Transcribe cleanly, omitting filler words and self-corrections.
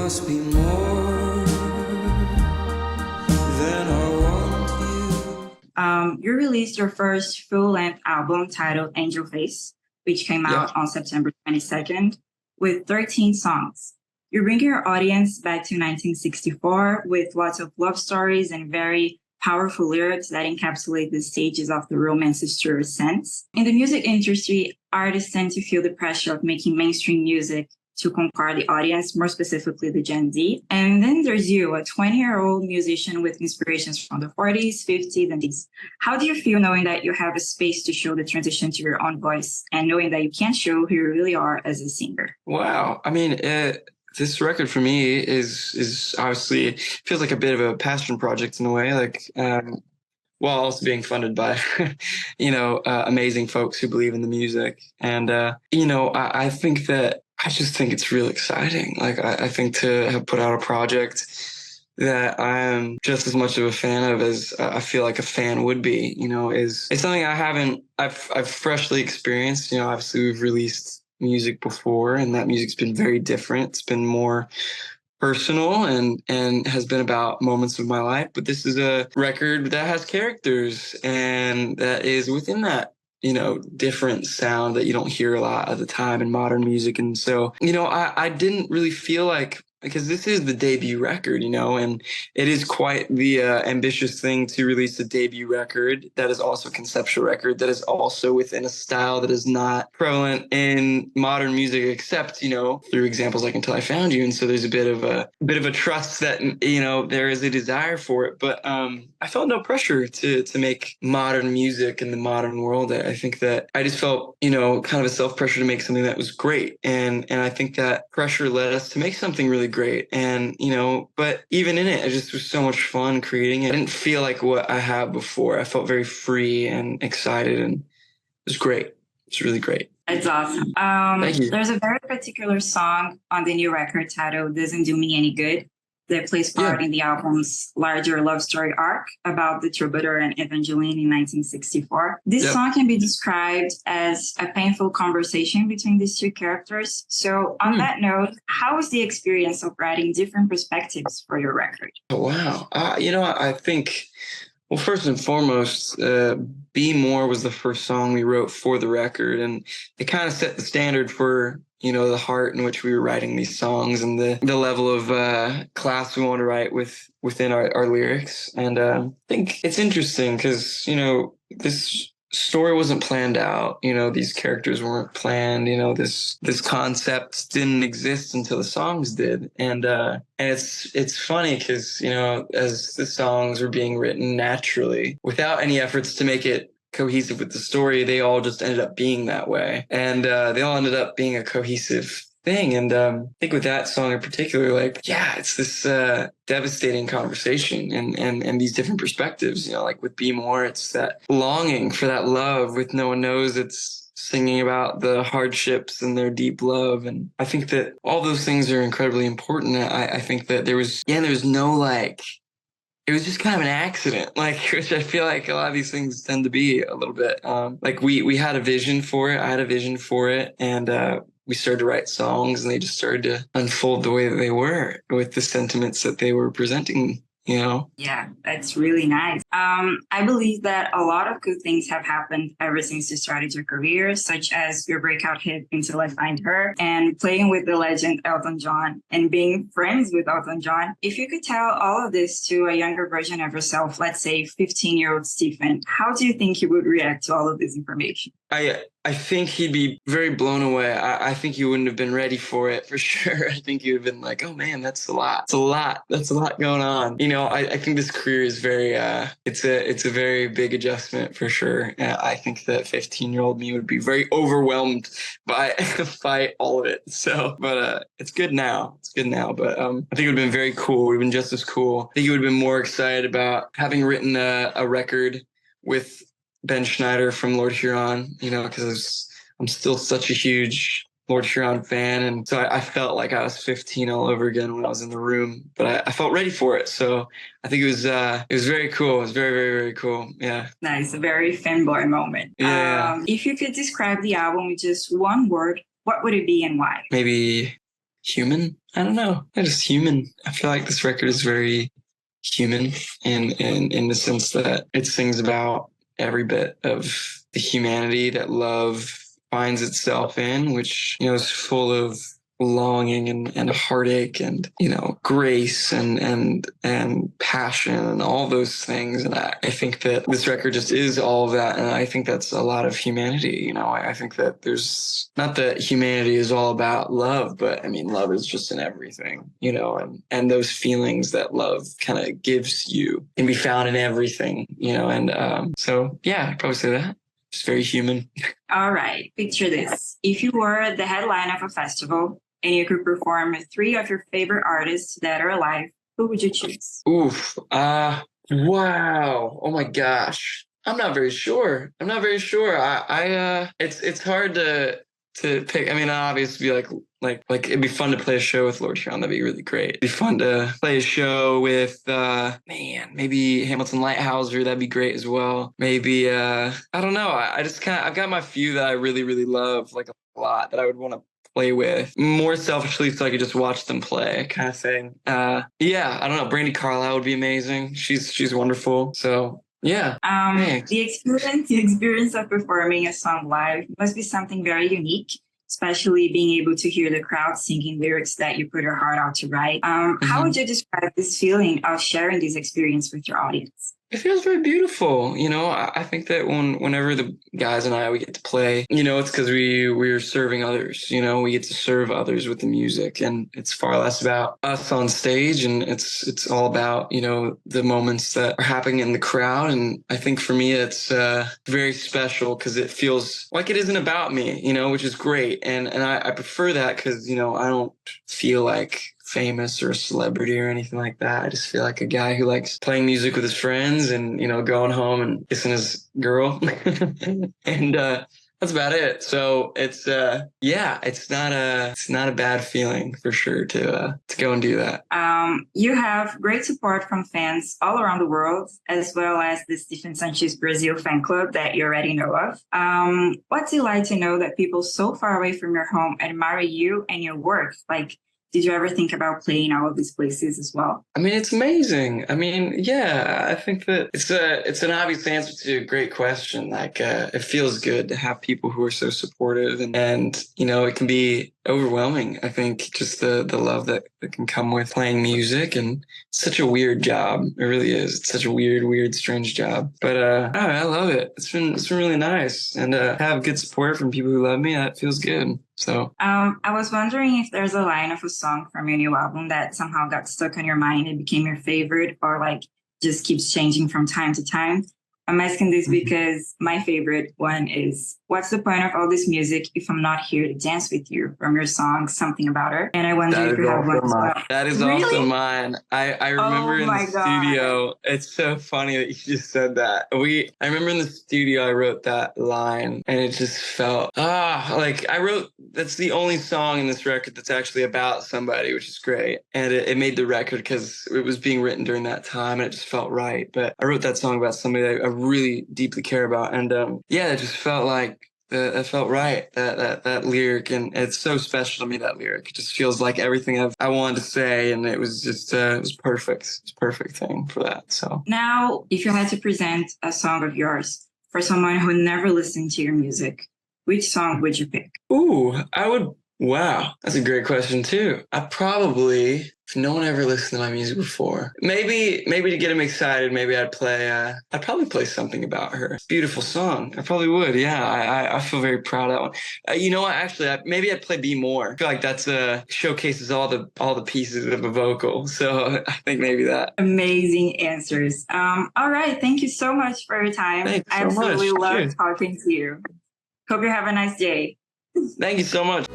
must be more than I want you. You released your first full-length album titled Angel Face, which came out on September 22nd, with 13 songs. You bring your audience back to 1964 with lots of love stories and very powerful lyrics that encapsulate the stages of the romance's truest sense. In the music industry, artists tend to feel the pressure of making mainstream music to conquer the audience, more specifically the Gen Z. And then there's you, a 20-year-old musician with inspirations from the 40s, 50s, and 60s. How do you feel knowing that you have a space to show the transition to your own voice and knowing that you can show who you really are as a singer? Wow. I mean, this record for me is obviously feels like a bit of a passion project in a way, like while also being funded by amazing folks who believe in the music. And I think that I just think it's really exciting. Like I think to have put out a project that I'm just as much of a fan of as I feel like a fan would be, is something I've freshly experienced. Obviously we've released music before and that music's been very different. It's been more personal and has been about moments of my life. But this is a record that has characters and that is within that different sound that you don't hear a lot at the time in modern music. And so, I didn't really feel like, because this is the debut record, and it is quite the ambitious thing to release a debut record that is also a conceptual record that is also within a style that is not prevalent in modern music, except, through examples like Until I Found You. And so there's a bit of a trust that, there is a desire for it. But I felt no pressure to make modern music in the modern world. I think that I just felt, kind of a self-pressure to make something that was great. And I think that pressure led us to make something really great. And, but even in it just was so much fun creating it. I didn't feel like what I had before. I felt very free and excited, and it was great. It's really great. It's awesome. Thank you. There's a very particular song on the new record titled Doesn't Do Me Any Good that plays part in the album's larger love story arc about the troubadour and Evangeline in 1964. This song can be described as a painful conversation between these two characters. So on that note, how was the experience of writing different perspectives for your record? Oh, wow. I think, well, first and foremost, Be More was the first song we wrote for the record, and it kind of set the standard for the heart in which we were writing these songs and the level of class we want to write within our lyrics. And I think it's interesting because, this story wasn't planned out. These characters weren't planned. This concept didn't exist until the songs did. And it's funny because, as the songs were being written naturally, without any efforts to make it cohesive with the story, they all just ended up being that way. And they all ended up being a cohesive thing. And I think with that song in particular, it's this devastating conversation and these different perspectives, like with Be More, it's that longing for that love with no one knows. It's singing about the hardships and their deep love. And I think that all those things are incredibly important. I think that there was no it was just kind of an accident, which I feel like a lot of these things tend to be a little bit. We had a vision for it. I had a vision for it. And we started to write songs and they just started to unfold the way that they were with the sentiments that they were presenting. Yeah, that's really nice. I believe that a lot of good things have happened ever since you started your career, such as your breakout hit Until I Find Her and playing with the legend Elton John and being friends with Elton John. If you could tell all of this to a younger version of yourself, let's say 15-year-old Stephen, how do you think he would react to all of this information? I think he'd be very blown away. I think he wouldn't have been ready for it for sure. I think he would have been like, oh man, that's a lot. It's a lot. That's a lot going on. I think this career is very, it's a very big adjustment for sure. I think that 15-year-old me would be very overwhelmed by all of it. So, but it's good now. It's good now. But I think it would have been very cool. It would have been just as cool. I think he would have been more excited about having written a record with Ben Schneider from Lord Huron, because I'm still such a huge Lord Huron fan. And so I felt like I was 15 all over again when I was in the room, but I felt ready for it. So I think it was very cool. It was very, very, very cool. Yeah. Nice. A very fanboy moment. Yeah. If you could describe the album with just one word, what would it be and why? Maybe human. I don't know. I'm just human. I feel like this record is very human in the sense that it sings about every bit of the humanity that love finds itself in, which, is full of longing and heartache and, grace and passion and all those things. And I think that this record just is all of that. And I think that's a lot of humanity. I think that there's not that humanity is all about love, but I mean, love is just in everything, and those feelings that love kind of gives you can be found in everything, so yeah, I'd probably say that. It's very human. All right. Picture this. If you were the headline of a festival and you could perform 3 of your favorite artists that are alive, who would you choose? Oof. Wow. Oh my gosh. I'm not very sure. It's hard to pick. I mean, obviously like it'd be fun to play a show with Lord Huron. That'd be really great. It'd be fun to play a show with maybe Hamilton Lighthouser. That'd be great as well. Maybe I don't know. I've got my few that I really, really love, like a lot, that I would want to play with more selfishly so I could just watch them play, kind of thing. I don't know. Brandi Carlile would be amazing. She's wonderful. So yeah. The experience of performing a song live must be something very unique, especially being able to hear the crowd singing lyrics that you put your heart out to write. How would you describe this feeling of sharing this experience with your audience? It feels very beautiful. I think that whenever the guys and we get to play, it's because we're serving others. We get to serve others with the music, and it's far less about us on stage, and it's all about, the moments that are happening in the crowd. And I think for me, it's very special because it feels like it isn't about me, which is great. And I prefer that because, I don't feel like famous or a celebrity or anything like that. I just feel like a guy who likes playing music with his friends and, going home and kissing his girl. And that's about it. So it's it's not a bad feeling for sure to go and do that. You have great support from fans all around the world, as well as the Stephen Sanchez Brazil fan club that you already know of. What's it like to know that people so far away from your home admire you and your work? Like, did you ever think about playing all of these places as well? I mean, it's amazing. I mean, yeah, I think that it's an obvious answer to a great question. Like, it feels good to have people who are so supportive, and it can be overwhelming. I think just the love that can come with playing music, and it's such a weird job. It really is. It's such a weird, strange job. But I love it. It's been really nice, and have good support from people who love me. That feels good. So I was wondering if there's a line of a song from your new album that somehow got stuck on your mind and became your favorite, or like just keeps changing from time to time. I'm asking this because my favorite one is, what's the point of all this music if I'm not here to dance with you, from your song, Something About Her? And I wonder if you have one as well. That is also mine. I remember in the studio, it's so funny that you just said that. I remember in the studio, I wrote that line and it just felt, that's the only song in this record that's actually about somebody, which is great. And it made the record because it was being written during that time and it just felt right. But I wrote that song about somebody that I really deeply care about. And it just felt like, that felt right, that lyric, and it's so special to me, that lyric. It just feels like everything I wanted to say, and it was just, it was perfect. It's a perfect thing for that, so. Now, if you had to present a song of yours for someone who never listened to your music, which song would you pick? Wow, that's a great question too. If no one ever listened to my music before, maybe to get them excited, maybe I'd probably play Something About Her. Beautiful song. I probably would. Yeah, I feel very proud of that one. You know what? Actually, maybe I'd play Be More. I feel like that's showcases all the pieces of a vocal. So I think maybe that. Amazing answers. All right. Thank you so much for your time. Thanks so I absolutely much. love talking to you. Hope you have a nice day. Thank you so much.